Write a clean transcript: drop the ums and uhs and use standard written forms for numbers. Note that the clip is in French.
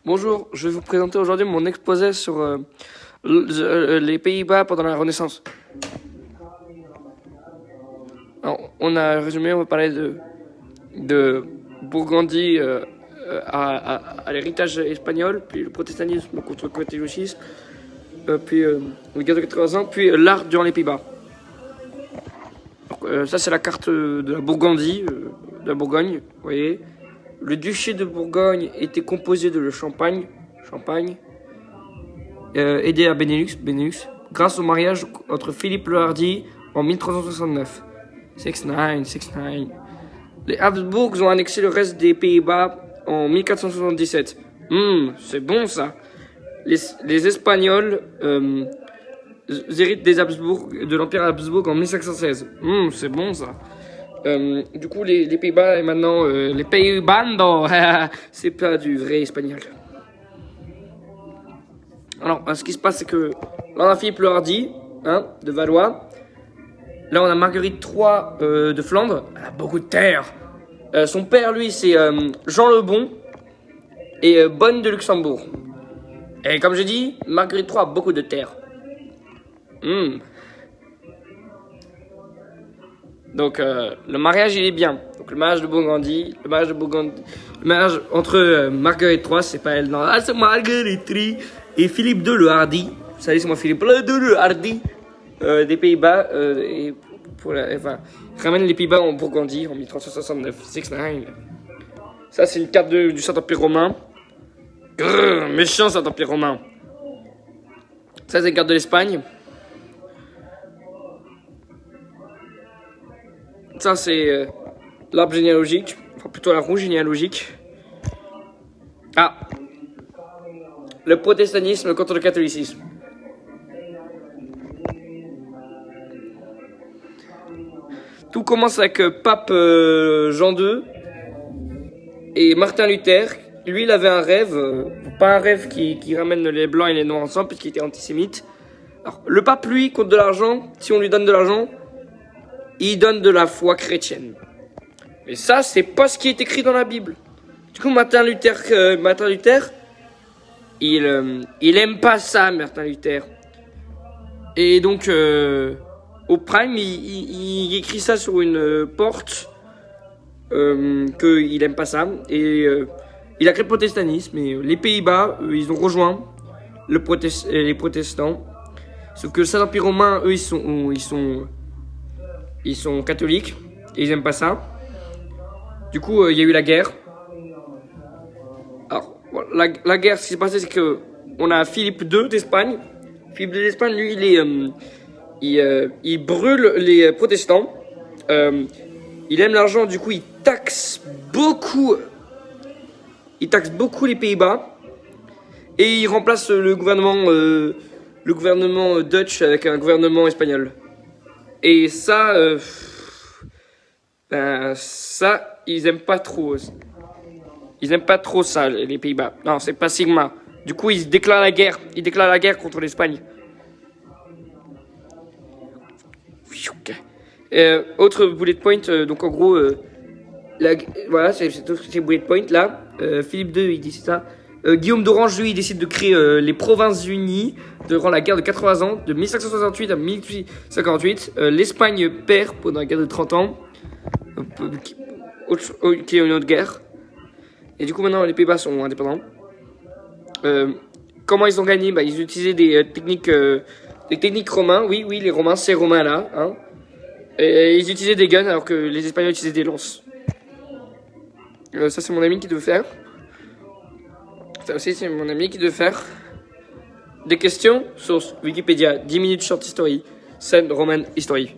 Bonjour, je vais vous présenter aujourd'hui mon exposé sur les Pays-Bas pendant la Renaissance. Alors, on a résumé, on va parler de Bourgondie à l'héritage espagnol, puis le protestantisme contre le catholicisme, puis le guerre de 80 ans, puis l'art durant les Pays-Bas. Ça c'est la carte de la Bourgondie, de la Bourgogne, vous voyez. Le duché de Bourgogne était composé de le Champagne, aidé à Benelux, grâce au mariage entre Philippe le Hardi en 1369. 69. Les Habsbourg ont annexé le reste des Pays-Bas en 1477. C'est bon ça. Les Espagnols héritent des Habsbourg, de l'Empire Habsbourg en 1516. C'est bon ça. Du coup, les Pays-Bas et maintenant les Pays-Bando, c'est pas du vrai espagnol. Alors, ce qui se passe, c'est que là, on a Philippe le Hardi, de Valois. Là, on a Marguerite III de Flandre. Elle a beaucoup de terre. Son père, lui, c'est Jean le Bon et Bonne de Luxembourg. Et comme j'ai dit, Marguerite III a beaucoup de terre. Donc le mariage il est bien. Donc le mariage de Bourgondie, le mariage entre Marguerite III, c'est pas elle, non, c'est Marguerite III et Philippe II le Hardi. Salut, c'est moi Philippe II le Hardi des Pays-Bas et ramène les Pays-Bas en Bourgondie en 1369. 69. Ça c'est une carte du Saint-Empire romain. Méchant Saint-Empire romain. Ça c'est une carte de l'Espagne. Ça, c'est l'arbre généalogique, enfin plutôt la roue généalogique. Le protestantisme contre le catholicisme. Tout commence avec Pape Jean II et Martin Luther. Lui, il avait un rêve, pas un rêve qui ramène les blancs et les noirs ensemble, puisqu'il était antisémite. Alors, le pape, lui, compte de l'argent. Si on lui donne de l'argent, il donne de la foi chrétienne. Mais ça, c'est pas ce qui est écrit dans la Bible. Du coup, Martin Luther, il aime pas ça, Martin Luther. Et donc, au prime, il écrit ça sur une porte, qu'il aime pas ça. Et il a créé le protestantisme. Et les Pays-Bas, ils ont rejoint les protestants. Sauf que le Saint-Empire romain, eux, ils sont catholiques et ils aiment pas ça. Du coup, il y a eu la guerre. Alors, la guerre, ce qui s'est passé, c'est que on a Philippe II d'Espagne. Philippe II d'Espagne, lui, il brûle les protestants. Il aime l'argent, du coup, il taxe beaucoup les Pays-Bas et il remplace le gouvernement Dutch avec un gouvernement espagnol. Et ça, ils aiment pas trop. Ils aiment pas trop ça, les Pays-Bas. Non, c'est pas Sigma. Du coup, ils déclarent la guerre. Ils déclarent la guerre contre l'Espagne. Autre bullet point. Donc en gros, voilà, c'est ces bullet point là. Philippe II, il dit ça. Guillaume d'Orange, lui, il décide de créer les Provinces-Unies durant la guerre de 80 ans, de 1568 à 1858. L'Espagne perd pendant la guerre de 30 ans, qui est une autre guerre. Et du coup, maintenant, les Pays-Bas sont indépendants. Comment ils ont gagné? Ils utilisaient des techniques romains. Oui, les Romains, ces Romains-là. Et ils utilisaient des guns, alors que les Espagnols utilisaient des lances. Ça, c'est mon ami qui devait faire. Ça aussi, c'est mon ami qui devait faire. Des questions? Source Wikipédia, 10 minutes short history, scène Roman history.